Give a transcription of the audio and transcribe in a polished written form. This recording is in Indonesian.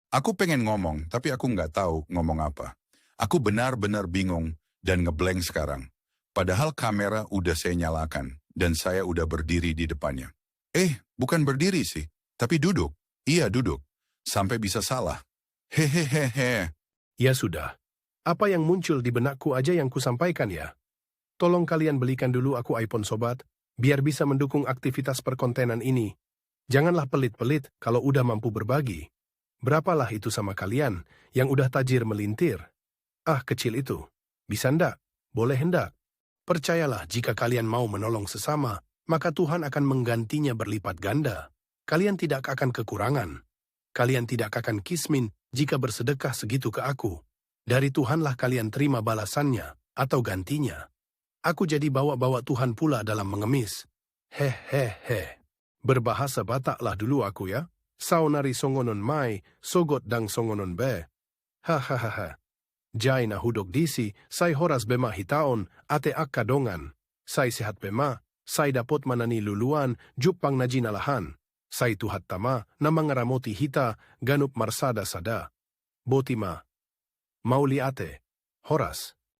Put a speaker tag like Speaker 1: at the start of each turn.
Speaker 1: Aku pengen ngomong, tapi aku nggak tahu ngomong apa. Aku benar-benar bingung dan ngeblank sekarang. Padahal kamera udah saya nyalakan dan saya udah berdiri di depannya. Bukan berdiri sih, tapi duduk. Iya, duduk. Sampai bisa salah. Hehehehe.
Speaker 2: Ya sudah. Apa yang muncul di benakku aja yang kusampaikan ya. Tolong kalian belikan dulu aku iPhone sobat, biar bisa mendukung aktivitas perkontenan ini. Janganlah pelit-pelit kalau udah mampu berbagi. Berapalah itu sama kalian yang udah tajir melintir? Kecil itu. Bisa ndak? Boleh hendak? Percayalah jika kalian mau menolong sesama, maka Tuhan akan menggantinya berlipat ganda. Kalian tidak akan kekurangan. Kalian tidak akan kismin jika bersedekah segitu ke aku. Dari Tuhanlah kalian terima balasannya atau gantinya. Aku jadi bawa-bawa Tuhan pula dalam mengemis. Hehehe. Berbahasa Bataklah dulu aku ya. Saunari songonon mai, sogot dang songonon be. Hahaha. Jai na hudok disi, sai horas bema hitaon, ate akka dongan. Sai sehat bema, sai dapot manani luluan, jupang najinalahan. Sai tuhat tama, na mangaramoti hita, ganup marsada sada. Botima. Mauli ate. Horas.